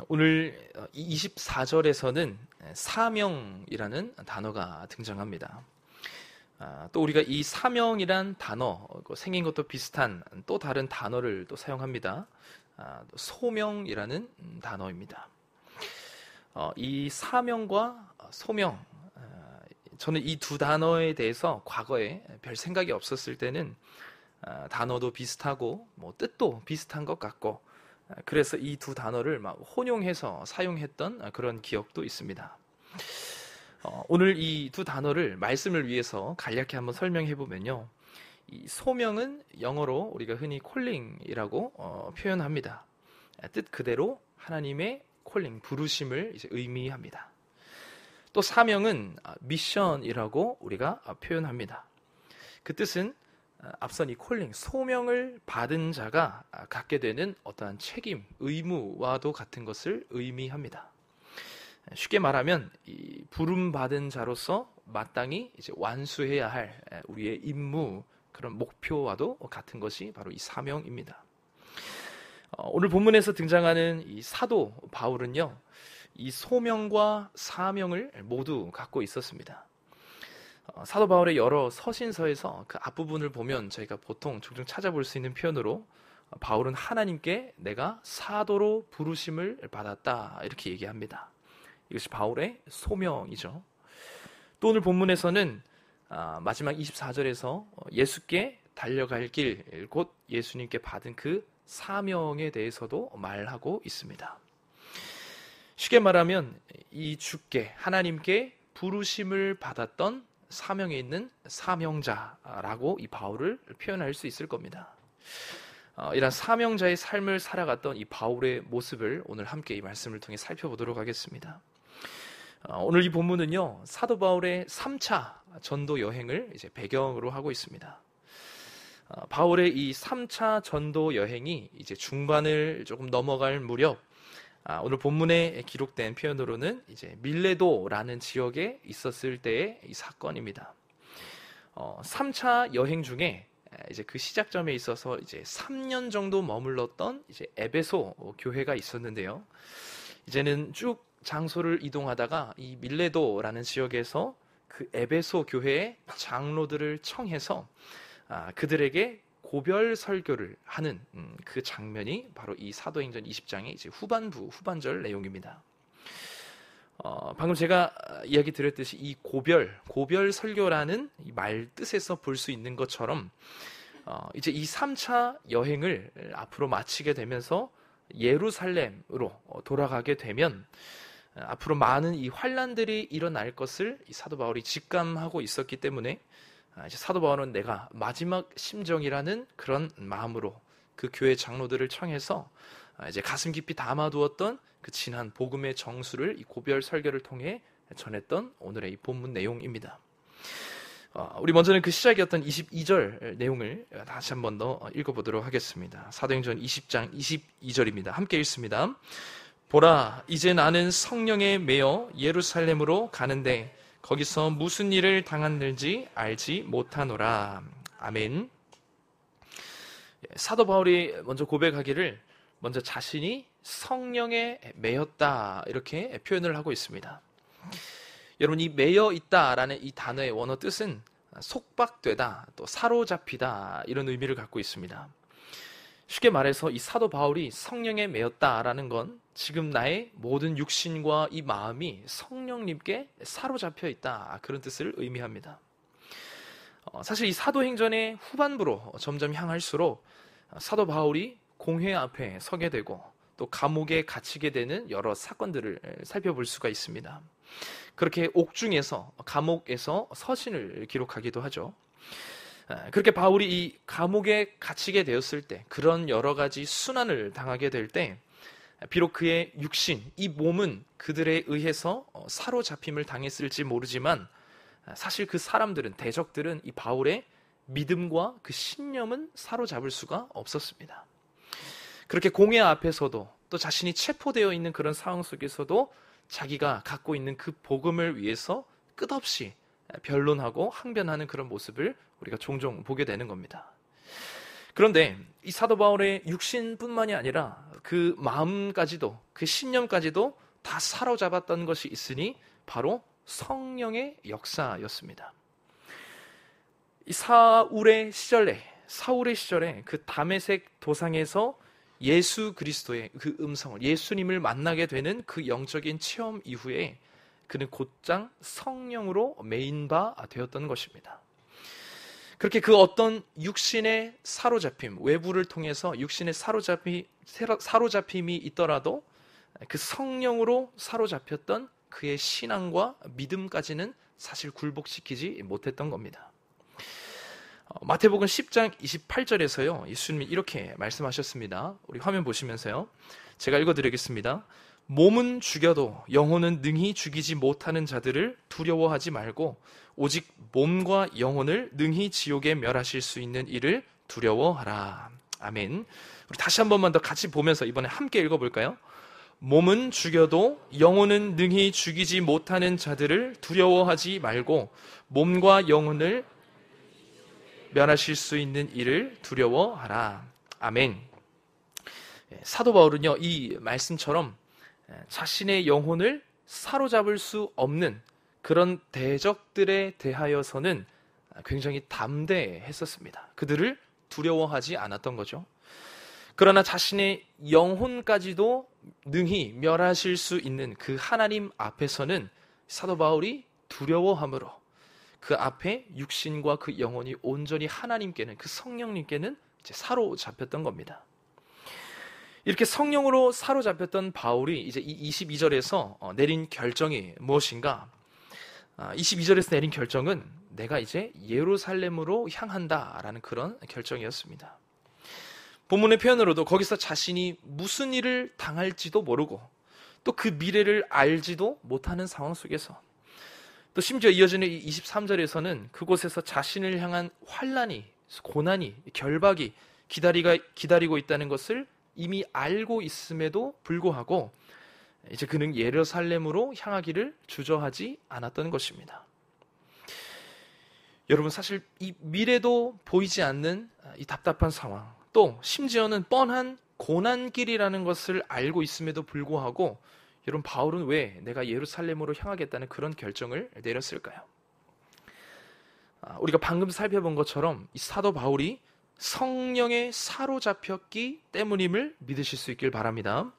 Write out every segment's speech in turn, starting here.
오늘 24절에서는 사명이라는 단어가 등장합니다. 또 우리가 이 사명이란 단어, 생긴 것도 비슷한 또 다른 단어를 또 사용합니다. 소명이라는 단어입니다. 이 사명과 소명, 저는 이 두 단어에 대해서 과거에 별 생각이 없었을 때는 단어도 비슷하고 뜻도 비슷한 것 같고, 그래서 이 두 단어를 막 혼용해서 사용했던 그런 기억도 있습니다. 오늘 이 두 단어를 말씀을 위해서 간략히 한번 설명해 보면요, 이 소명은 영어로 우리가 흔히 콜링이라고 표현합니다. 뜻 그대로 하나님의 콜링, 부르심을 이제 의미합니다. 또 사명은 미션이라고 우리가 표현합니다. 그 뜻은 앞선 이 콜링, 소명을 받은 자가 갖게 되는 어떠한 책임, 의무와도 같은 것을 의미합니다. 쉽게 말하면 이 부름 받은 자로서 마땅히 이제 완수해야 할 우리의 임무, 그런 목표와도 같은 것이 바로 이 사명입니다. 오늘 본문에서 등장하는 이 사도 바울은요, 이 소명과 사명을 모두 갖고 있었습니다. 사도 바울의 여러 서신서에서 그 앞부분을 보면 저희가 보통 종종 찾아볼 수 있는 표현으로 바울은 하나님께 내가 사도로 부르심을 받았다, 이렇게 얘기합니다. 이것이 바울의 소명이죠. 또 오늘 본문에서는 마지막 24절에서 예수께 달려갈 길, 곧 예수님께 받은 그 사명에 대해서도 말하고 있습니다. 쉽게 말하면 이 주께, 하나님께 부르심을 받았던 사명에 있는 사명자라고 이 바울을 표현할 수 있을 겁니다. 이런 사명자의 삶을 살아갔던 이 바울의 모습을 오늘 함께 이 말씀을 통해 살펴보도록 하겠습니다. 오늘 이 본문은요, 사도 바울의 3차 전도 여행을 이제 배경으로 하고 있습니다. 바울의 이 3차 전도 여행이 이제 중반을 조금 넘어갈 무렵, 오늘 본문에 기록된 표현으로는 이제 밀레도라는 지역에 있었을 때의 이 사건입니다. 3차 여행 중에 이제 그 시작점에 있어서 이제 3년 정도 머물렀던 이제 에베소 교회가 있었는데요. 이제는 쭉 장소를 이동하다가 이 밀레도라는 지역에서 그 에베소 교회의 장로들을 청해서 그들에게 고별 설교를 하는 그 장면이 바로 이 사도행전 20장의 이제 후반절 내용입니다. 방금 제가 이야기 드렸듯이 이 고별 설교라는 이 말 뜻에서 볼 수 있는 것처럼 이제 이 3차 여행을 앞으로 마치게 되면서 예루살렘으로 돌아가게 되면 앞으로 많은 이 환난들이 일어날 것을 이 사도 바울이 직감하고 있었기 때문에 이제 사도 바울은 내가 마지막 심정이라는 그런 마음으로 그 교회 장로들을 청해서 이제 가슴 깊이 담아두었던 그 진한 복음의 정수를 이 고별 설교를 통해 전했던 오늘의 이 본문 내용입니다. 우리 먼저는 그 시작이었던 22절 내용을 다시 한 번 더 읽어보도록 하겠습니다. 사도행전 20장 22절입니다. 함께 읽습니다. 보라, 이제 나는 성령에 매여 예루살렘으로 가는데 거기서 무슨 일을 당하는지 알지 못하노라. 아멘. 사도 바울이 먼저 고백하기를 먼저 자신이 성령에 매였다, 이렇게 표현을 하고 있습니다. 여러분, 이 매여 있다라는 이 단어의 원어 뜻은 속박되다, 또 사로잡히다, 이런 의미를 갖고 있습니다. 쉽게 말해서 이 사도 바울이 성령에 매였다라는 건 지금 나의 모든 육신과 이 마음이 성령님께 사로잡혀 있다, 그런 뜻을 의미합니다. 사실 이 사도행전의 후반부로 점점 향할수록 사도 바울이 공회 앞에 서게 되고 또 감옥에 갇히게 되는 여러 사건들을 살펴볼 수가 있습니다. 그렇게 옥중에서, 감옥에서 서신을 기록하기도 하죠. 그렇게 바울이 이 감옥에 갇히게 되었을 때, 그런 여러 가지 순환을 당하게 될 때, 비록 그의 육신, 이 몸은 그들에 의해서 사로잡힘을 당했을지 모르지만 사실 그 사람들은, 대적들은 이 바울의 믿음과 그 신념은 사로잡을 수가 없었습니다. 그렇게 공회 앞에서도, 또 자신이 체포되어 있는 그런 상황 속에서도 자기가 갖고 있는 그 복음을 위해서 끝없이 변론하고 항변하는 그런 모습을 우리가 종종 보게 되는 겁니다. 그런데 이 사도 바울의 육신뿐만이 아니라 그 마음까지도, 그 신념까지도 다 사로잡았던 것이 있으니 바로 성령의 역사였습니다. 이 사울의 시절에 그 다메섹 도상에서 예수 그리스도의 그 음성을, 예수님을 만나게 되는 그 영적인 체험 이후에 그는 곧장 성령으로 메인 바 되었던 것입니다. 그렇게 그 어떤 육신의 사로잡힘, 외부를 통해서 육신의 사로잡힘이 있더라도 그 성령으로 사로잡혔던 그의 신앙과 믿음까지는 사실 굴복시키지 못했던 겁니다. 마태복음 10장 28절에서요, 예수님이 이렇게 말씀하셨습니다. 우리 화면 보시면서요, 제가 읽어드리겠습니다. 몸은 죽여도 영혼은 능히 죽이지 못하는 자들을 두려워하지 말고 오직 몸과 영혼을 능히 지옥에 멸하실 수 있는 이를 두려워하라. 아멘. 우리 다시 한 번만 더 같이 보면서 이번에 함께 읽어볼까요? 몸은 죽여도 영혼은 능히 죽이지 못하는 자들을 두려워하지 말고 몸과 영혼을 멸하실 수 있는 이를 두려워하라. 아멘. 사도 바울은요, 이 말씀처럼 자신의 영혼을 사로잡을 수 없는 그런 대적들에 대하여서는 굉장히 담대했었습니다. 그들을 두려워하지 않았던 거죠. 그러나 자신의 영혼까지도 능히 멸하실 수 있는 그 하나님 앞에서는 사도 바울이 두려워함으로 그 앞에 육신과 그 영혼이 온전히 하나님께는, 그 성령님께는 이제 사로잡혔던 겁니다. 이렇게 성령으로 사로잡혔던 바울이 이제 이 22절에서 내린 결정이 무엇인가? 22절에서 내린 결정은 내가 이제 예루살렘으로 향한다라는 그런 결정이었습니다. 본문의 표현으로도 거기서 자신이 무슨 일을 당할지도 모르고 또 그 미래를 알지도 못하는 상황 속에서, 또 심지어 이어지는 23절에서는 그곳에서 자신을 향한 환난이, 고난이, 결박이 기다리고 있다는 것을 이미 알고 있음에도 불구하고 이제 그는 예루살렘으로 향하기를 주저하지 않았던 것입니다. 여러분, 사실 이 미래도 보이지 않는 이 답답한 상황, 또 심지어는 뻔한 고난길이라는 것을 알고 있음에도 불구하고 여러분, 바울은 왜 내가 예루살렘으로 향하겠다는 그런 결정을 내렸을까요? 우리가 방금 살펴본 것처럼 이 사도 바울이 성령에 사로잡혔기 때문임을 믿으실 수 있길 바랍니다.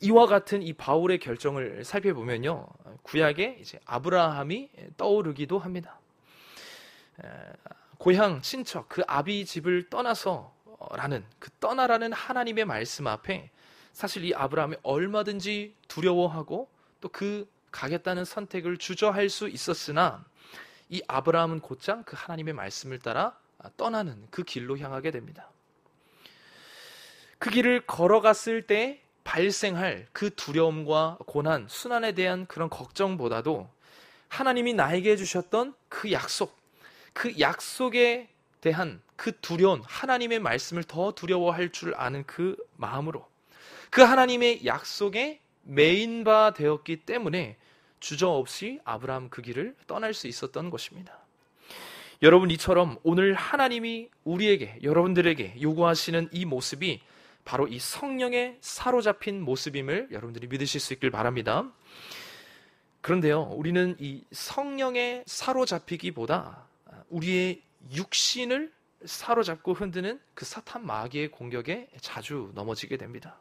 이와 같은 이 바울의 결정을 살펴보면요, 구약에 이제 아브라함이 떠오르기도 합니다. 고향, 친척, 그 아비 집을 떠나서라는, 그 떠나라는 하나님의 말씀 앞에 사실 이 아브라함이 얼마든지 두려워하고 또 그 가겠다는 선택을 주저할 수 있었으나 이 아브라함은 곧장 그 하나님의 말씀을 따라 떠나는 그 길로 향하게 됩니다. 그 길을 걸어갔을 때 발생할 그 두려움과 고난, 순환에 대한 그런 걱정보다도 하나님이 나에게 주셨던 그 약속, 그 약속에 대한 그 두려운 하나님의 말씀을 더 두려워할 줄 아는 그 마음으로 그 하나님의 약속에 메인바 되었기 때문에 주저없이 아브라함 그 길을 떠날 수 있었던 것입니다. 여러분, 이처럼 오늘 하나님이 우리에게, 여러분들에게 요구하시는 이 모습이 바로 이 성령에 사로잡힌 모습임을 여러분들이 믿으실 수 있길 바랍니다. 그런데요, 우리는 이 성령에 사로잡히기보다 우리의 육신을 사로잡고 흔드는 그 사탄 마귀의 공격에 자주 넘어지게 됩니다.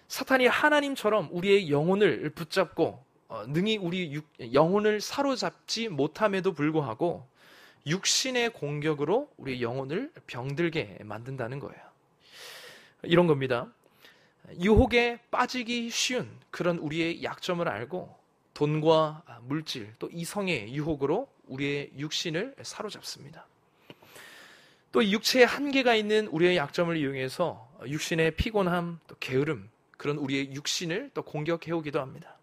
사탄이 하나님처럼 우리의 영혼을 붙잡고 능히 우리 영혼을 사로잡지 못함에도 불구하고 육신의 공격으로 우리의 영혼을 병들게 만든다는 거예요. 이런 겁니다. 유혹에 빠지기 쉬운 그런 우리의 약점을 알고 돈과 물질, 또 이성의 유혹으로 우리의 육신을 사로잡습니다. 또 육체의 한계가 있는 우리의 약점을 이용해서 육신의 피곤함, 또 게으름, 그런 우리의 육신을 또 공격해오기도 합니다.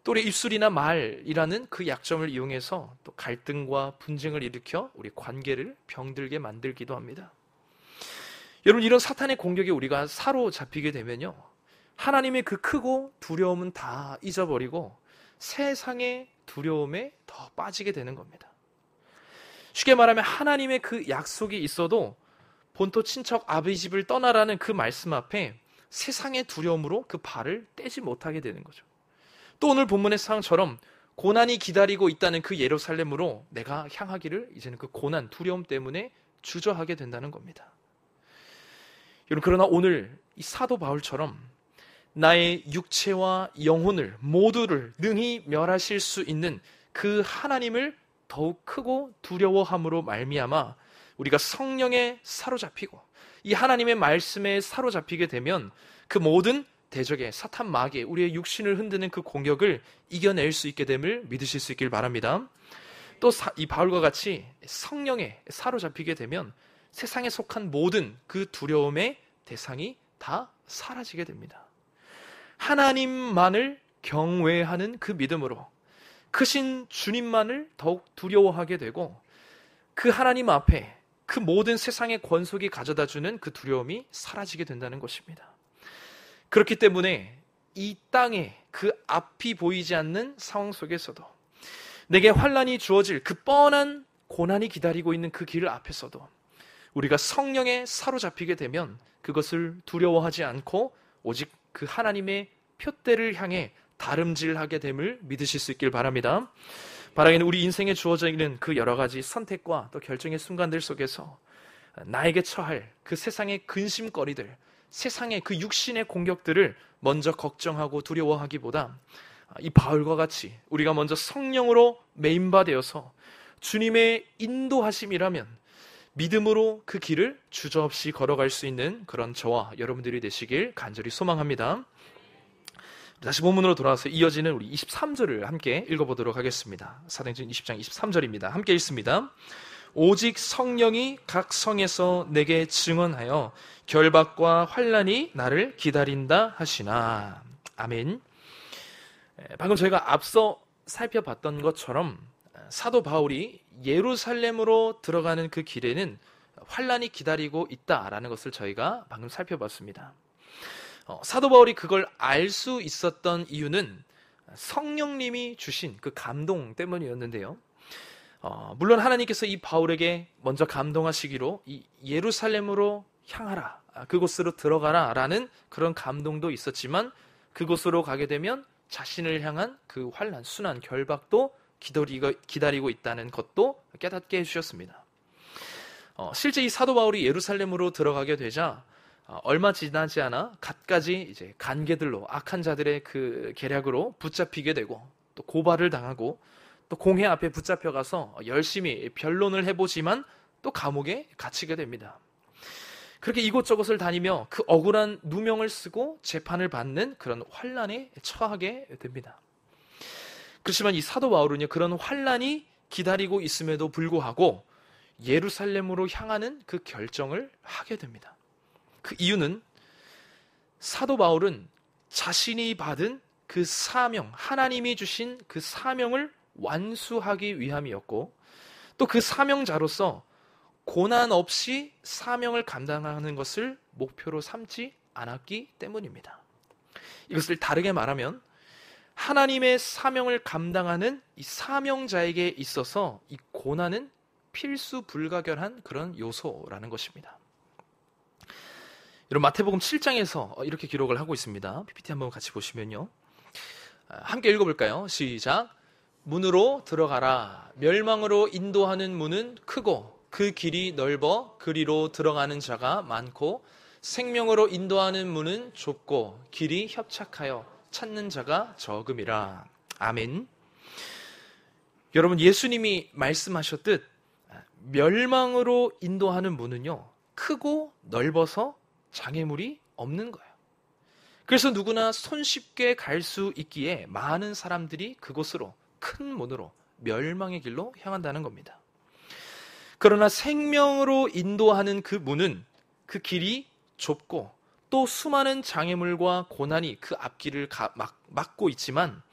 또 우리 입술이나 말이라는 그 약점을 이용해서 또 갈등과 분쟁을 일으켜 우리 관계를 병들게 만들기도 합니다. 여러분, 이런 사탄의 공격에 우리가 사로잡히게 되면요, 하나님의 그 크고 두려움은 다 잊어버리고 세상의 두려움에 더 빠지게 되는 겁니다. 쉽게 말하면 하나님의 그 약속이 있어도 본토 친척 아비 집을 떠나라는 그 말씀 앞에 세상의 두려움으로 그 발을 떼지 못하게 되는 거죠. 또 오늘 본문의 상황처럼 고난이 기다리고 있다는 그 예루살렘으로 내가 향하기를 이제는 그 고난, 두려움 때문에 주저하게 된다는 겁니다. 여러분, 그러나 오늘 이 사도 바울처럼 나의 육체와 영혼을 모두를 능히 멸하실 수 있는 그 하나님을 더욱 크고 두려워함으로 말미암아 우리가 성령에 사로잡히고 이 하나님의 말씀에 사로잡히게 되면 그 모든 대적의 사탄 마귀, 우리의 육신을 흔드는 그 공격을 이겨낼 수 있게 됨을 믿으실 수 있길 바랍니다. 또 이 바울과 같이 성령에 사로잡히게 되면 세상에 속한 모든 그 두려움의 대상이 다 사라지게 됩니다. 하나님만을 경외하는 그 믿음으로 크신 주님만을 더욱 두려워하게 되고 그 하나님 앞에 그 모든 세상의 권속이 가져다주는 그 두려움이 사라지게 된다는 것입니다. 그렇기 때문에 이 땅에 그 앞이 보이지 않는 상황 속에서도 내게 환난이 주어질 그 뻔한 고난이 기다리고 있는 그 길 앞에서도 우리가 성령에 사로잡히게 되면 그것을 두려워하지 않고 오직 그 하나님의 표대를 향해 다름질하게 됨을 믿으실 수 있길 바랍니다. 바라기는 우리 인생에 주어져 있는 그 여러 가지 선택과 또 결정의 순간들 속에서 나에게 처할 그 세상의 근심거리들, 세상의 그 육신의 공격들을 먼저 걱정하고 두려워하기보다 이 바울과 같이 우리가 먼저 성령으로 메인바되어서 주님의 인도하심이라면 믿음으로 그 길을 주저없이 걸어갈 수 있는 그런 저와 여러분들이 되시길 간절히 소망합니다. 다시 본문으로 돌아와서 이어지는 우리 23절을 함께 읽어보도록 하겠습니다. 사도행전 20장 23절입니다. 함께 읽습니다. 오직 성령이 각 성에서 내게 증언하여 결박과 환난이 나를 기다린다 하시나. 아멘. 방금 저희가 앞서 살펴봤던 것처럼 사도 바울이 예루살렘으로 들어가는 그 길에는 환난이 기다리고 있다라는 것을 저희가 방금 살펴봤습니다. 사도 바울이 그걸 알 수 있었던 이유는 성령님이 주신 그 감동 때문이었는데요. 물론 하나님께서 이 바울에게 먼저 감동하시기로 이 예루살렘으로 향하라, 그곳으로 들어가라 라는 그런 감동도 있었지만 그곳으로 가게 되면 자신을 향한 그 환난, 순환, 결박도 기다리고 있다는 것도 깨닫게 해주셨습니다. 실제 이 사도 바울이 예루살렘으로 들어가게 되자 얼마 지나지 않아 갖가지 이제 간계들로 악한 자들의 그 계략으로 붙잡히게 되고 또 고발을 당하고 또 공회 앞에 붙잡혀가서 열심히 변론을 해보지만 또 감옥에 갇히게 됩니다. 그렇게 이곳저곳을 다니며 그 억울한 누명을 쓰고 재판을 받는 그런 환난에 처하게 됩니다. 그렇지만 이 사도 바울은요, 그런 환난이 기다리고 있음에도 불구하고 예루살렘으로 향하는 그 결정을 하게 됩니다. 그 이유는 사도 바울은 자신이 받은 그 사명, 하나님이 주신 그 사명을 완수하기 위함이었고 또 그 사명자로서 고난 없이 사명을 감당하는 것을 목표로 삼지 않았기 때문입니다. 이것을 다르게 말하면 하나님의 사명을 감당하는 이 사명자에게 있어서 이 고난은 필수 불가결한 그런 요소라는 것입니다. 여러분, 마태복음 7장에서 이렇게 기록을 하고 있습니다. PPT 한번 같이 보시면요. 함께 읽어볼까요? 시작. 문으로 들어가라. 멸망으로 인도하는 문은 크고 그 길이 넓어 그리로 들어가는 자가 많고 생명으로 인도하는 문은 좁고 길이 협착하여 찾는 자가 적음이라. 아멘. 여러분, 예수님이 말씀하셨듯 멸망으로 인도하는 문은요, 크고 넓어서 장애물이 없는 거예요. 그래서 누구나 손쉽게 갈 수 있기에 많은 사람들이 그곳으로, 큰 문으로 멸망의 길로 향한다는 겁니다. 그러나 생명으로 인도하는 그 문은 그 길이 좁고 또 수많은 장애물과 고난이 그 앞길을 막고 있지만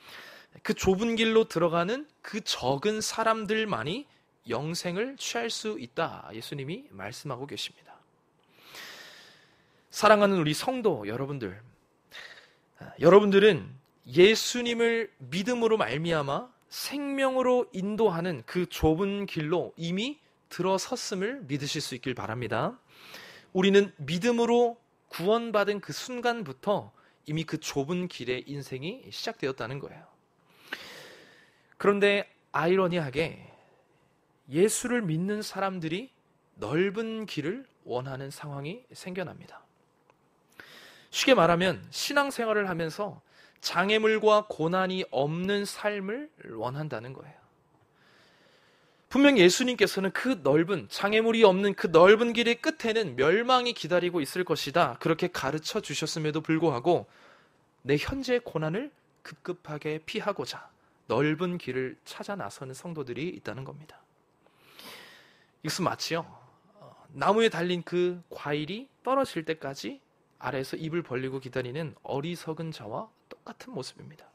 그 좁은 길로 들어가는 그 적은 사람들만이 영생을 취할 수 있다. 예수님이 말씀하고 계십니다. 사랑하는 우리 성도 여러분들, 여러분들은 예수님을 믿음으로 말미암아 생명으로 인도하는 그 좁은 길로 이미 들어섰음을 믿으실 수 있길 바랍니다. 우리는 믿음으로 구원받은 그 순간부터 이미 그 좁은 길의 인생이 시작되었다는 거예요. 그런데 아이러니하게 예수를 믿는 사람들이 넓은 길을 원하는 상황이 생겨납니다. 쉽게 말하면 신앙생활을 하면서 장애물과 고난이 없는 삶을 원한다는 거예요. 분명 예수님께서는 그 넓은, 장애물이 없는 그 넓은 길의 끝에는 멸망이 기다리고 있을 것이다, 그렇게 가르쳐 주셨음에도 불구하고 내 현재의 고난을 급급하게 피하고자 넓은 길을 찾아 나서는 성도들이 있다는 겁니다. 이것은 마치요, 나무에 달린 그 과일이 떨어질 때까지 아래에서 입을 벌리고 기다리는 어리석은 자와 똑같은 모습입니다.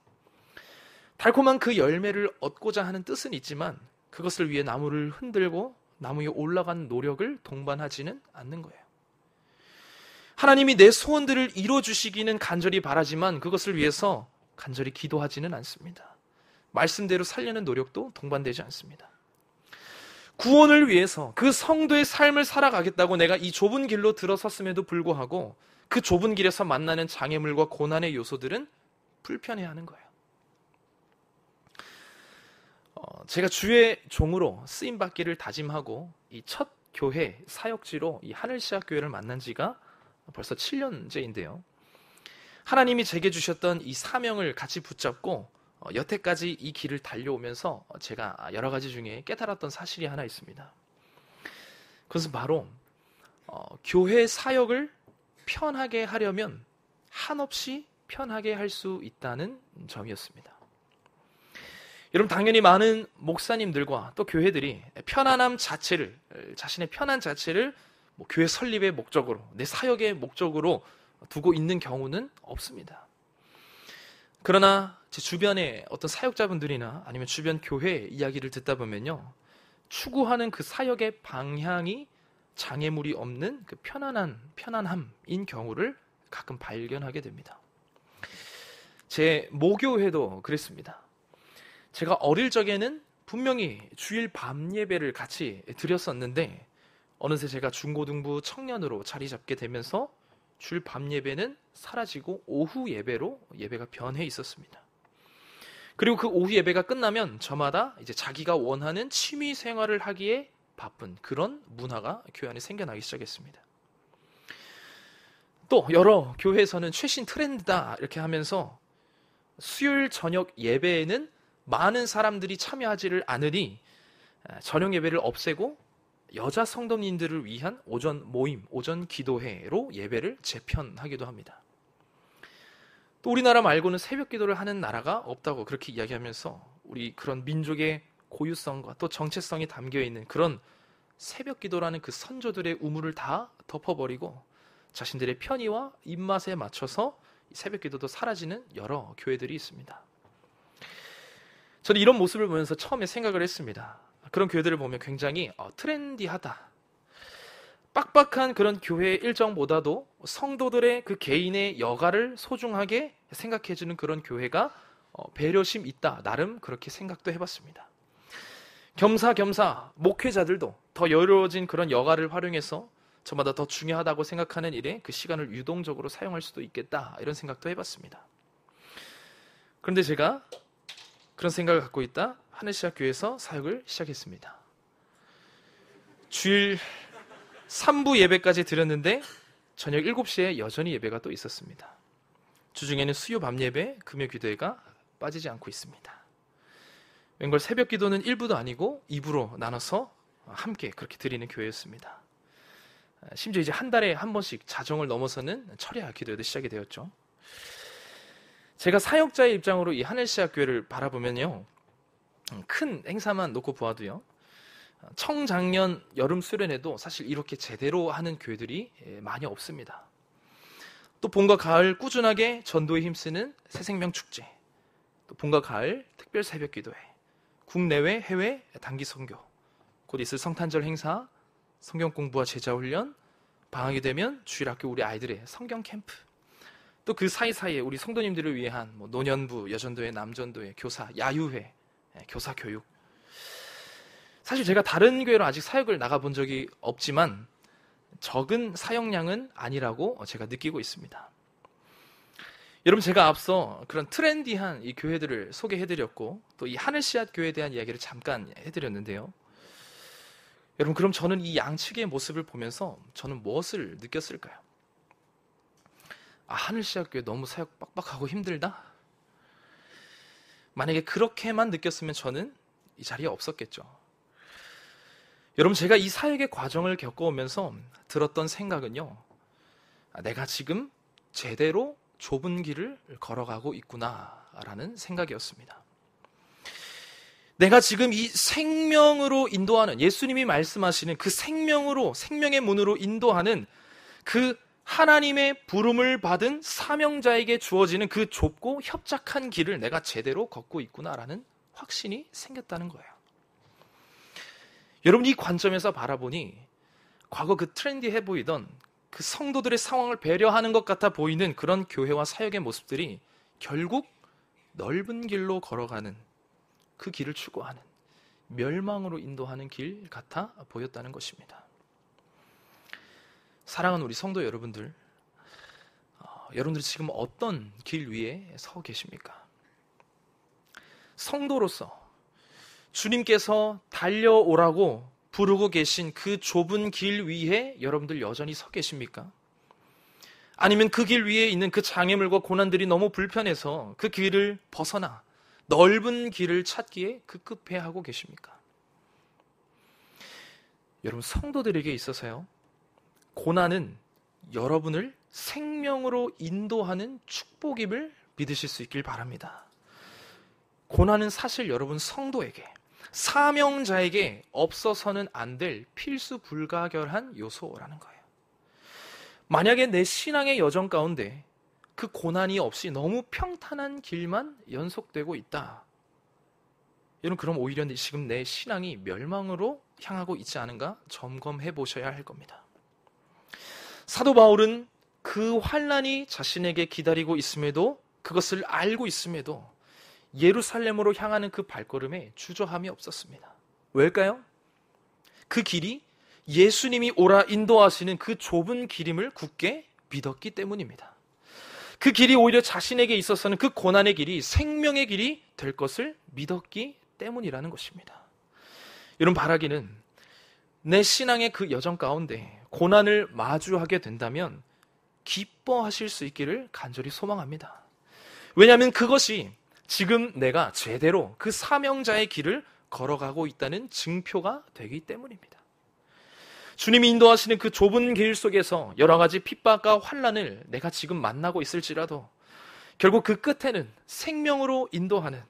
달콤한 그 열매를 얻고자 하는 뜻은 있지만 그것을 위해 나무를 흔들고 나무 위에 올라간 노력을 동반하지는 않는 거예요. 하나님이 내 소원들을 이루어주시기는 간절히 바라지만 그것을 위해서 간절히 기도하지는 않습니다. 말씀대로 살려는 노력도 동반되지 않습니다. 구원을 위해서 그 성도의 삶을 살아가겠다고 내가 이 좁은 길로 들어섰음에도 불구하고 그 좁은 길에서 만나는 장애물과 고난의 요소들은 불편해하는 거예요. 제가 주의 종으로 쓰임받기를 다짐하고 이 첫 교회 사역지로 이 하늘시학교회를 만난 지가 벌써 7년째인데요. 하나님이 제게 주셨던 이 사명을 같이 붙잡고 여태까지 이 길을 달려오면서 제가 여러 가지 중에 깨달았던 사실이 하나 있습니다. 그것은 바로 교회 사역을 편하게 하려면 한없이 편하게 할 수 있다는 점이었습니다. 여러분, 당연히 많은 목사님들과 또 교회들이 편안함 자체를, 자신의 편안 자체를 교회 설립의 목적으로, 내 사역의 목적으로 두고 있는 경우는 없습니다. 그러나 제 주변의 어떤 사역자분들이나 아니면 주변 교회 이야기를 듣다 보면요, 추구하는 그 사역의 방향이 장애물이 없는 그 편안함인 경우를 가끔 발견하게 됩니다. 제 모교회도 그랬습니다. 제가 어릴 적에는 분명히 주일 밤 예배를 같이 드렸었는데 어느새 제가 중고등부 청년으로 자리 잡게 되면서 주일 밤 예배는 사라지고 오후 예배로 예배가 변해 있었습니다. 그리고 그 오후 예배가 끝나면 저마다 이제 자기가 원하는 취미 생활을 하기에 바쁜 그런 문화가 교회 안에 생겨나기 시작했습니다. 또 여러 교회에서는 최신 트렌드다 이렇게 하면서 수요일 저녁 예배에는 많은 사람들이 참여하지를 않으니 저녁 예배를 없애고 여자 성도님들을 위한 오전 모임, 오전 기도회로 예배를 재편하기도 합니다. 또 우리나라 말고는 새벽 기도를 하는 나라가 없다고 그렇게 이야기하면서 우리 그런 민족의 고유성과 또 정체성이 담겨있는 그런 새벽 기도라는 그 선조들의 우물을 다 덮어버리고 자신들의 편의와 입맛에 맞춰서 새벽 기도도 사라지는 여러 교회들이 있습니다. 저는 이런 모습을 보면서 처음에 생각을 했습니다. 그런 교회들을 보면 굉장히 트렌디하다. 빡빡한 그런 교회 일정보다도 성도들의 그 개인의 여가를 소중하게 생각해주는 그런 교회가 배려심 있다. 나름 그렇게 생각도 해봤습니다. 겸사겸사 목회자들도 더 여유로워진 그런 여가를 활용해서 저마다 더 중요하다고 생각하는 일에 그 시간을 유동적으로 사용할 수도 있겠다. 이런 생각도 해봤습니다. 그런데 제가 그런 생각을 갖고 있다 하늘시학교에서 사역을 시작했습니다. 주일 3부 예배까지 드렸는데 저녁 7시에 여전히 예배가 또 있었습니다. 주중에는 수요 밤 예배, 금요 기도회가 빠지지 않고 있습니다. 웬걸 새벽 기도는 1부도 아니고 2부로 나눠서 함께 그렇게 드리는 교회였습니다. 심지어 이제 한 달에 한 번씩 자정을 넘어서는 철야 기도회도 시작이 되었죠. 제가 사역자의 입장으로 이 하늘시학교회를 바라보면요, 큰 행사만 놓고 보아도요, 청작년 여름 수련회도 사실 이렇게 제대로 하는 교회들이 많이 없습니다. 또 봄과 가을 꾸준하게 전도에 힘쓰는 새생명 축제, 또 봄과 가을 특별 새벽 기도회, 국내외 해외 단기 선교, 곧 있을 성탄절 행사, 성경 공부와 제자 훈련, 방학이 되면 주일학교 우리 아이들의 성경 캠프, 또 그 사이사이에 우리 성도님들을 위한 노년부, 여전도회, 남전도회, 교사, 야유회, 교사 교육. 사실 제가 다른 교회로 아직 사역을 나가본 적이 없지만 적은 사역량은 아니라고 제가 느끼고 있습니다. 여러분, 제가 앞서 그런 트렌디한 이 교회들을 소개해드렸고 또 이 하늘씨앗 교회에 대한 이야기를 잠깐 해드렸는데요. 여러분, 그럼 저는 이 양측의 모습을 보면서 저는 무엇을 느꼈을까요? 하늘씨앗 교회 너무 사역 빡빡하고 힘들다? 만약에 그렇게만 느꼈으면 저는 이 자리에 없었겠죠. 여러분, 제가 이 사역의 과정을 겪어오면서 들었던 생각은요, 내가 지금 제대로 좁은 길을 걸어가고 있구나라는 생각이었습니다. 내가 지금 이 생명으로 인도하는, 예수님이 말씀하시는 그 생명으로, 생명의 문으로 인도하는 그 하나님의 부름을 받은 사명자에게 주어지는 그 좁고 협착한 길을 내가 제대로 걷고 있구나라는 확신이 생겼다는 거예요. 여러분, 이 관점에서 바라보니 과거 그 트렌디해 보이던 그 성도들의 상황을 배려하는 것 같아 보이는 그런 교회와 사역의 모습들이 결국 넓은 길로 걸어가는, 그 길을 추구하는, 멸망으로 인도하는 길 같아 보였다는 것입니다. 사랑하는 우리 성도 여러분들, 여러분들이 지금 어떤 길 위에 서 계십니까? 성도로서 주님께서 달려오라고 부르고 계신 그 좁은 길 위에 여러분들 여전히 서 계십니까? 아니면 그 길 위에 있는 그 장애물과 고난들이 너무 불편해서 그 길을 벗어나 넓은 길을 찾기에 급급해하고 계십니까? 여러분, 성도들에게 있어서요, 고난은 여러분을 생명으로 인도하는 축복임을 믿으실 수 있길 바랍니다. 고난은 사실 여러분 성도에게, 사명자에게 없어서는 안 될 필수 불가결한 요소라는 거예요. 만약에 내 신앙의 여정 가운데 그 고난이 없이 너무 평탄한 길만 연속되고 있다, 여러분, 그럼 오히려 지금 내 신앙이 멸망으로 향하고 있지 않은가 점검해 보셔야 할 겁니다. 사도 바울은 그 환난이 자신에게 기다리고 있음에도, 그것을 알고 있음에도 예루살렘으로 향하는 그 발걸음에 주저함이 없었습니다. 왜일까요? 그 길이 예수님이 오라 인도하시는 그 좁은 길임을 굳게 믿었기 때문입니다. 그 길이 오히려 자신에게 있어서는 그 고난의 길이 생명의 길이 될 것을 믿었기 때문이라는 것입니다. 여러분, 바라기는 내 신앙의 그 여정 가운데 고난을 마주하게 된다면 기뻐하실 수 있기를 간절히 소망합니다. 왜냐하면 그것이 지금 내가 제대로 그 사명자의 길을 걸어가고 있다는 증표가 되기 때문입니다. 주님이 인도하시는 그 좁은 길 속에서 여러 가지 핍박과 환난을 내가 지금 만나고 있을지라도 결국 그 끝에는 생명으로 인도하는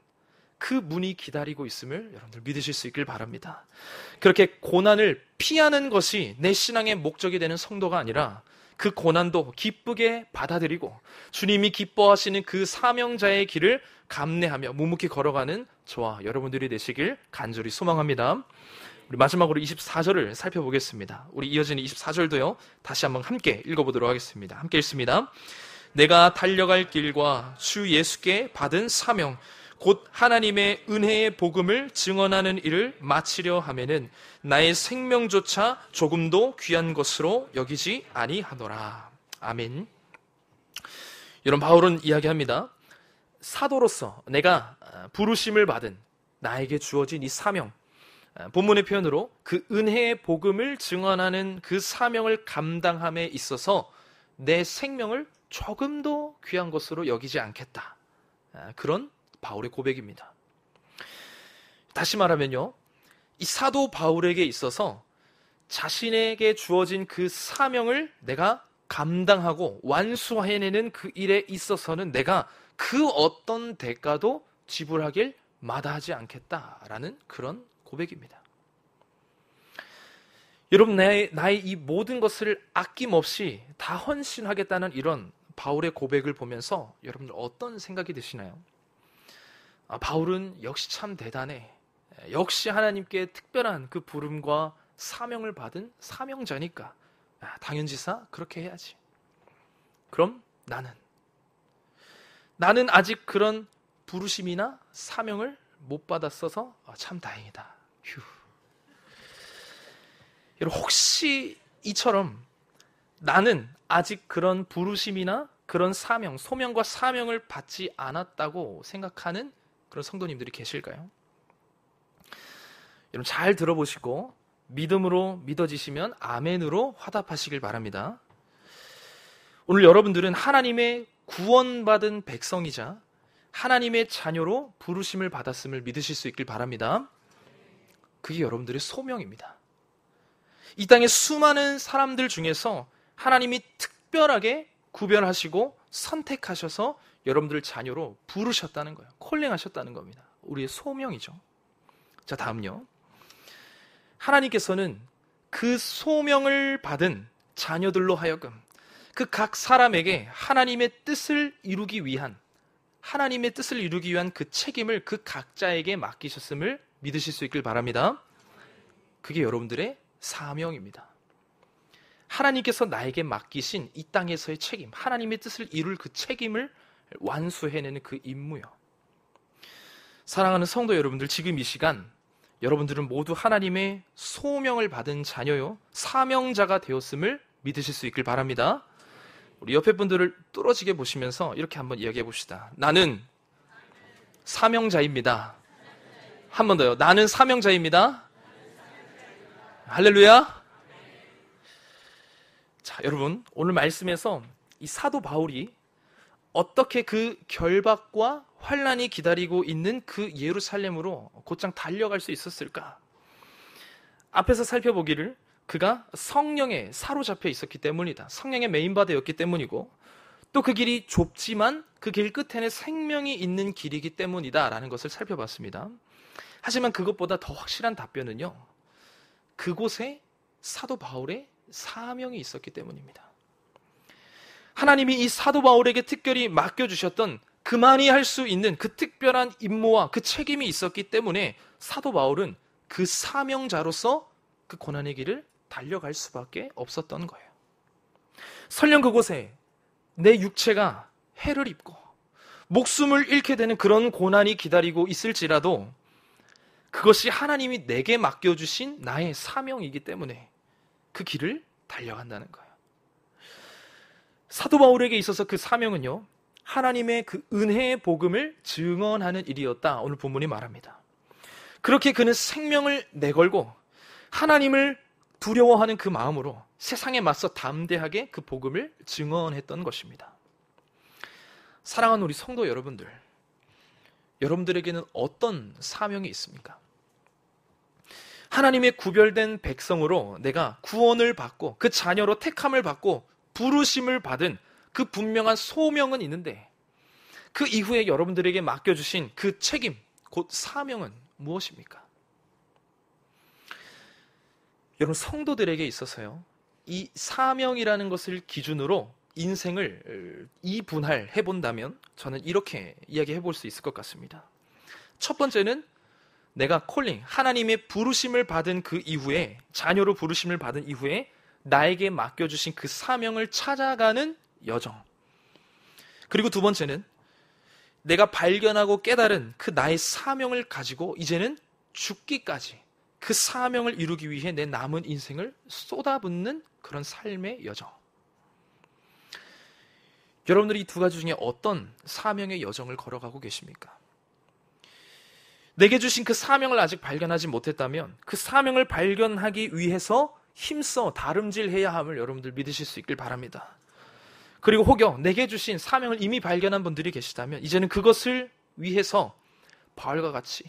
그 문이 기다리고 있음을 여러분들 믿으실 수 있길 바랍니다. 그렇게 고난을 피하는 것이 내 신앙의 목적이 되는 성도가 아니라 그 고난도 기쁘게 받아들이고 주님이 기뻐하시는 그 사명자의 길을 감내하며 묵묵히 걸어가는 저와 여러분들이 되시길 간절히 소망합니다. 우리 마지막으로 24절을 살펴보겠습니다. 우리 이어지는 24절도요, 다시 한번 함께 읽어보도록 하겠습니다. 함께 읽습니다. 내가 달려갈 길과 주 예수께 받은 사명, 곧 하나님의 은혜의 복음을 증언하는 일을 마치려 하면은 나의 생명조차 조금도 귀한 것으로 여기지 아니하노라. 아멘. 여러분, 바울은 이야기합니다. 사도로서 내가 부르심을 받은 나에게 주어진 이 사명, 본문의 표현으로 그 은혜의 복음을 증언하는 그 사명을 감당함에 있어서 내 생명을 조금도 귀한 것으로 여기지 않겠다. 그런 바울의 고백입니다. 다시 말하면요, 이 사도 바울에게 있어서 자신에게 주어진 그 사명을 내가 감당하고 완수해내는 그 일에 있어서는 내가 그 어떤 대가도 지불하길 마다하지 않겠다라는 그런 고백입니다. 여러분, 나의 이 모든 것을 아낌없이 다 헌신하겠다는 이런 바울의 고백을 보면서 여러분들 어떤 생각이 드시나요? 바울은 역시 참 대단해. 역시 하나님께 특별한 그 부름과 사명을 받은 사명자니까 당연지사 그렇게 해야지. 그럼 나는 아직 그런 부르심이나 사명을 못 받았어서 참 다행이다. 휴. 여러분, 혹시 이처럼 나는 아직 그런 부르심이나 그런 사명, 소명과 사명을 받지 않았다고 생각하는 그런 성도님들이 계실까요? 여러분 잘 들어보시고 믿음으로 믿어지시면 아멘으로 화답하시길 바랍니다. 오늘 여러분들은 하나님의 구원받은 백성이자 하나님의 자녀로 부르심을 받았음을 믿으실 수 있길 바랍니다. 그게 여러분들의 소명입니다. 이 땅의 수많은 사람들 중에서 하나님이 특별하게 구별하시고 선택하셔서 여러분들 자녀로 부르셨다는 거예요. 콜링하셨다는 겁니다. 우리의 소명이죠. 자, 다음요. 하나님께서는 그 소명을 받은 자녀들로 하여금 그 각 사람에게 하나님의 뜻을 이루기 위한 그 책임을 그 각자에게 맡기셨음을 믿으실 수 있길 바랍니다. 그게 여러분들의 사명입니다. 하나님께서 나에게 맡기신 이 땅에서의 책임, 하나님의 뜻을 이룰 그 책임을 완수해내는 그 임무요. 사랑하는 성도 여러분들, 지금 이 시간 여러분들은 모두 하나님의 소명을 받은 자녀요, 사명자가 되었음을 믿으실 수 있길 바랍니다. 우리 옆에 분들을 뚫어지게 보시면서 이렇게 한번 이야기해 봅시다. 나는 사명자입니다. 한 번 더요. 나는 사명자입니다. 할렐루야. 자, 여러분, 오늘 말씀에서 이 사도 바울이 어떻게 그 결박과 환난이 기다리고 있는 그 예루살렘으로 곧장 달려갈 수 있었을까? 앞에서 살펴보기를 그가 성령에 사로잡혀 있었기 때문이다. 성령의 메인바디였기 때문이고, 또 그 길이 좁지만 그 길 끝에는 생명이 있는 길이기 때문이다 라는 것을 살펴봤습니다. 하지만 그것보다 더 확실한 답변은요, 그곳에 사도 바울의 사명이 있었기 때문입니다. 하나님이 이 사도 바울에게 특별히 맡겨주셨던 그만이 할 수 있는 그 특별한 임무와 그 책임이 있었기 때문에 사도 바울은 그 사명자로서 그 고난의 길을 달려갈 수밖에 없었던 거예요. 설령 그곳에 내 육체가 해를 입고 목숨을 잃게 되는 그런 고난이 기다리고 있을지라도 그것이 하나님이 내게 맡겨주신 나의 사명이기 때문에 그 길을 달려간다는 거예요. 사도 바울에게 있어서 그 사명은요, 하나님의 그 은혜의 복음을 증언하는 일이었다. 오늘 본문이 말합니다. 그렇게 그는 생명을 내걸고 하나님을 두려워하는 그 마음으로 세상에 맞서 담대하게 그 복음을 증언했던 것입니다. 사랑하는 우리 성도 여러분들, 여러분들에게는 어떤 사명이 있습니까? 하나님의 구별된 백성으로 내가 구원을 받고 그 자녀로 택함을 받고 부르심을 받은 그 분명한 소명은 있는데, 그 이후에 여러분들에게 맡겨주신 그 책임, 곧 사명은 무엇입니까? 여러분, 성도들에게 있어서요, 이 사명이라는 것을 기준으로 인생을 이분할해 본다면 저는 이렇게 이야기해 볼 수 있을 것 같습니다. 첫 번째는 내가 콜링, 하나님의 부르심을 받은 그 이후에, 자녀로 부르심을 받은 이후에 나에게 맡겨주신 그 사명을 찾아가는 여정. 그리고 두 번째는 내가 발견하고 깨달은 그 나의 사명을 가지고 이제는 죽기까지 그 사명을 이루기 위해 내 남은 인생을 쏟아붓는 그런 삶의 여정. 여러분들이 이 두 가지 중에 어떤 사명의 여정을 걸어가고 계십니까? 내게 주신 그 사명을 아직 발견하지 못했다면 그 사명을 발견하기 위해서 힘써 다름질해야 함을 여러분들 믿으실 수 있길 바랍니다. 그리고 혹여 내게 주신 사명을 이미 발견한 분들이 계시다면 이제는 그것을 위해서 바울과 같이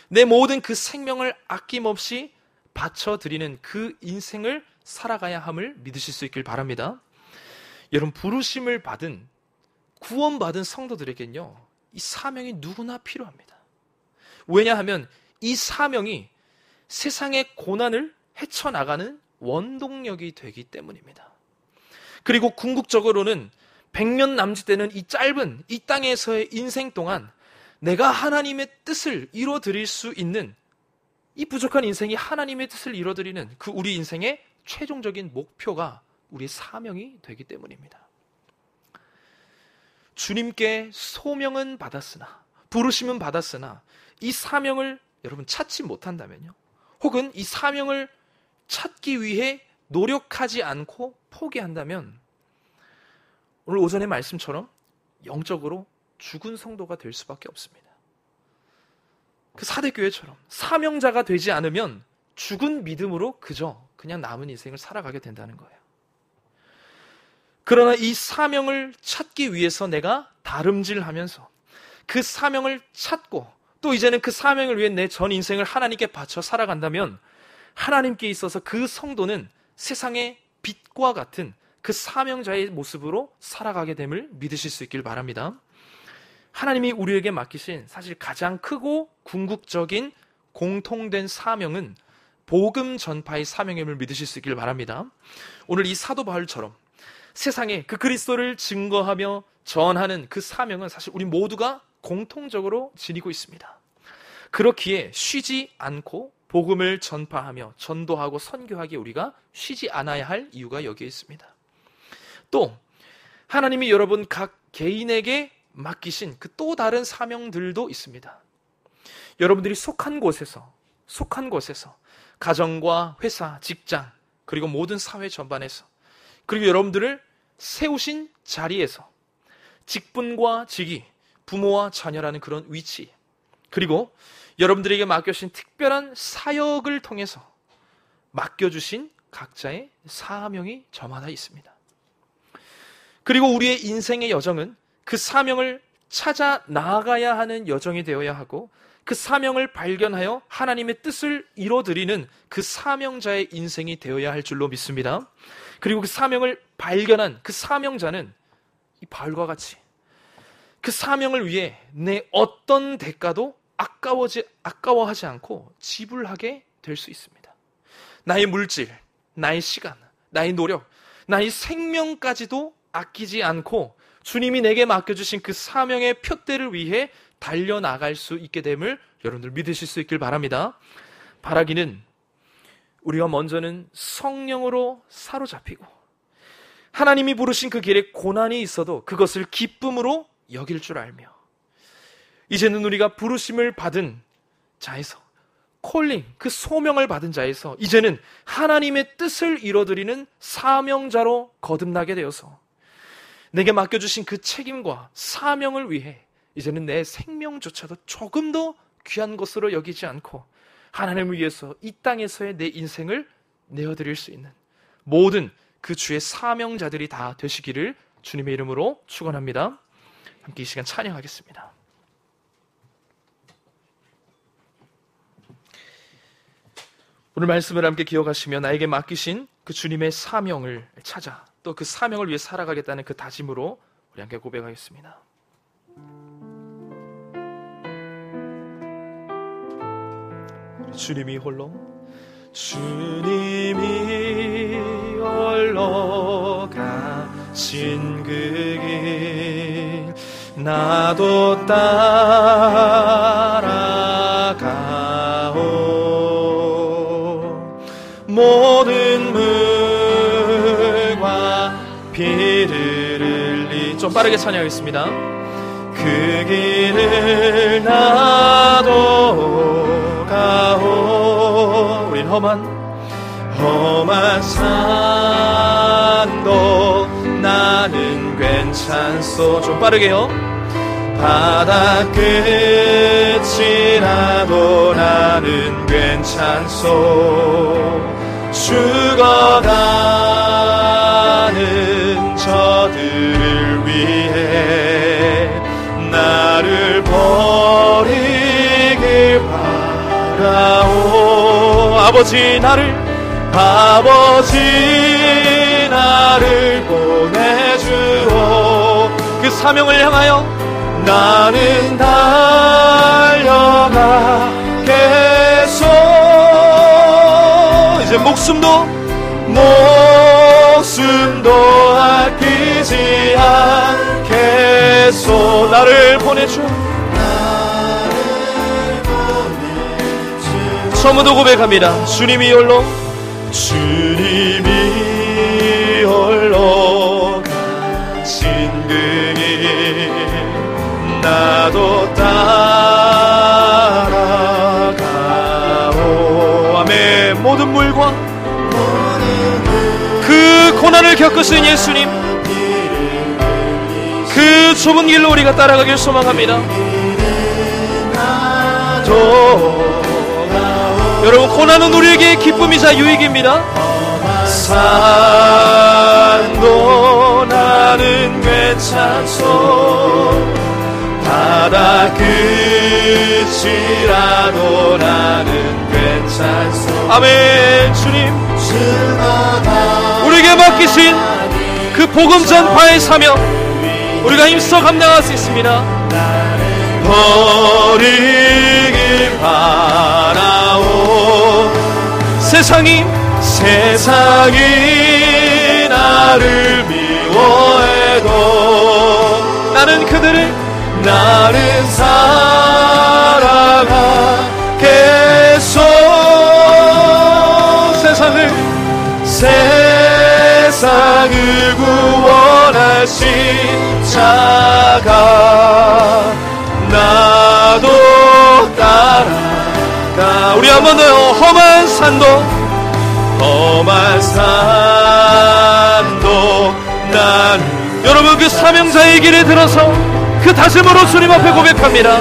내 모든 그 생명을 아낌없이 바쳐드리는 그 인생을 살아가야 함을 믿으실 수 있길 바랍니다. 여러분, 부르심을 받은, 구원받은 성도들에겐요, 이 사명이 누구나 필요합니다. 왜냐하면 이 사명이 세상의 고난을 헤쳐나가는 원동력이 되기 때문입니다. 그리고 궁극적으로는 100년 남짓되는 이 짧은 이 땅에서의 인생 동안 내가 하나님의 뜻을 이뤄드릴 수 있는, 이 부족한 인생이 하나님의 뜻을 이뤄드리는 그 우리 인생의 최종적인 목표가 우리의 사명이 되기 때문입니다. 주님께 소명은 받았으나, 부르심은 받았으나 이 사명을 여러분 찾지 못한다면요, 혹은 이 사명을 찾기 위해 노력하지 않고 포기한다면 오늘 오전의 말씀처럼 영적으로 죽은 성도가 될 수밖에 없습니다. 그 사대교회처럼 사명자가 되지 않으면 죽은 믿음으로 그냥 남은 인생을 살아가게 된다는 거예요. 그러나 이 사명을 찾기 위해서 내가 다름질하면서 그 사명을 찾고 또 이제는 그 사명을 위해 내 전 인생을 하나님께 바쳐 살아간다면 하나님께 있어서 그 성도는 세상의 빛과 같은 그 사명자의 모습으로 살아가게 됨을 믿으실 수 있길 바랍니다. 하나님이 우리에게 맡기신 사실 가장 크고 궁극적인 공통된 사명은 복음 전파의 사명임을 믿으실 수 있길 바랍니다. 오늘 이 사도 바울처럼 세상에 그 그리스도를 증거하며 전하는 그 사명은 사실 우리 모두가 공통적으로 지니고 있습니다. 그렇기에 쉬지 않고 복음을 전파하며 전도하고 선교하기에 우리가 쉬지 않아야 할 이유가 여기에 있습니다. 또 하나님이 여러분 각 개인에게 맡기신 그 또 다른 사명들도 있습니다. 여러분들이 속한 곳에서 가정과 회사, 직장, 그리고 모든 사회 전반에서, 그리고 여러분들을 세우신 자리에서 직분과 직위, 부모와 자녀라는 그런 위치, 그리고 여러분들에게 맡겨주신 특별한 사역을 통해서 맡겨주신 각자의 사명이 저마다 있습니다. 그리고 우리의 인생의 여정은 그 사명을 찾아 나아가야 하는 여정이 되어야 하고 그 사명을 발견하여 하나님의 뜻을 이뤄드리는 그 사명자의 인생이 되어야 할 줄로 믿습니다. 그리고 그 사명을 발견한 그 사명자는 이 바울과 같이 그 사명을 위해 내 어떤 대가도 아까워하지 않고 지불하게 될 수 있습니다. 나의 물질, 나의 시간, 나의 노력, 나의 생명까지도 아끼지 않고 주님이 내게 맡겨주신 그 사명의 표대를 위해 달려나갈 수 있게 됨을 여러분들 믿으실 수 있길 바랍니다. 바라기는 우리가 먼저는 성령으로 사로잡히고 하나님이 부르신 그 길에 고난이 있어도 그것을 기쁨으로 여길 줄 알며 이제는 우리가 부르심을 받은 자에서 콜링, 그 소명을 받은 자에서 이제는 하나님의 뜻을 이뤄드리는 사명자로 거듭나게 되어서 내게 맡겨주신 그 책임과 사명을 위해 이제는 내 생명조차도 조금 더 귀한 것으로 여기지 않고 하나님을 위해서 이 땅에서의 내 인생을 내어드릴 수 있는 모든 그 주의 사명자들이 다 되시기를 주님의 이름으로 축원합니다. 함께 이 시간 찬양하겠습니다. 오늘 말씀을 함께 기억하시며 나에게 맡기신 그 주님의 사명을 찾아 또 그 사명을 위해 살아가겠다는 그 다짐으로 우리 함께 고백하겠습니다. 주님이 홀로 가신 그 길 나도 따라가오 모든 물과 피를 흘리 좀 빠르게 찬양하겠습니다. 그 길을 나도 가오 우린 험한 산도 나는 괜찮소 좀 빠르게요. 바다 끝이라도 나는 괜찮소 죽어가는 저들을 위해 나를 버리길 바라오 아버지 나를 보내주오 그 사명을 향하여 나는 달려가겠소 이제 목숨도 아끼지 않겠소 나를 보내주 처음으로 고백합니다. 주님이 홀로 가신 그 길 나도 따라가오 아멘 모든 물과 그 고난 고난을 겪으신 예수님, 그 좁은 길로 우리가 따라가길 소망합니다. 여러분, 고난은 우리에게 기쁨이자 유익입니다. 산도 나는 괜찮소, 바다 끝이라도 나는 괜찮소. 아멘. 주님, 우리에게 맡기신 그 복음 전파의 사명, 우리가 힘써 감당할 수 있습니다. 버리길 바라오. 세상이 나를 미워해도 나는 사랑하겠소. 세상을 구원하신 자가 나도 따라가. 우리 한 번 더요. 험한 산도 나는. 여러분, 그 사명자의 길에 들어서 그 다짐으로 주님 앞에 고백합니다.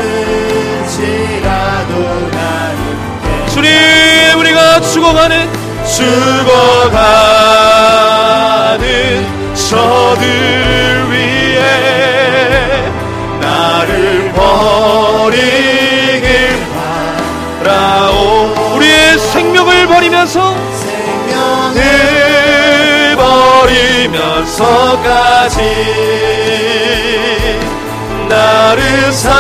주님, 우리가 죽어가는 저들을 위해 나를 버리길 바라오. 우리의 생명을 버리면서까지 나를 사랑한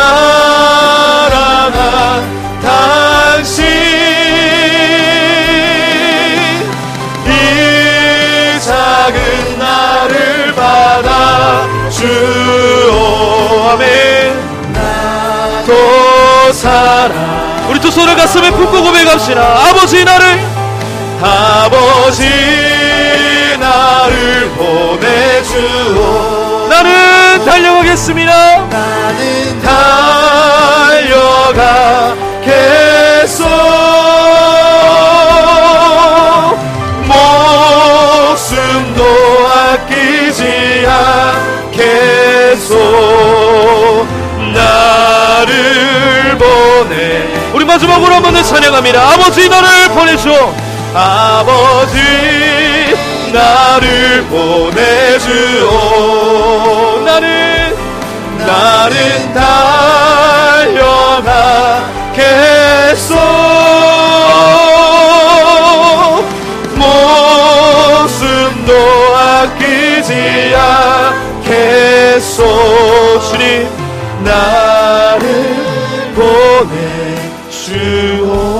당신, 이 작은 나를 받아주오. 아멘. 또 사랑. 우리 두 손을 가슴에 품고 고백합시다. 아버지 나를 보내주오. 나는 달려가겠습니다. 나는 달려가겠소. 목숨도 아끼지 않겠소. 나를 보내. 우리 마지막으로 한 번 더 찬양합니다. 아버지 나를 보내주오. 아버지 나를 보내주오. 나는 달려가겠소. 목숨도 아끼지 않겠소. 주님, 나를 보내주오.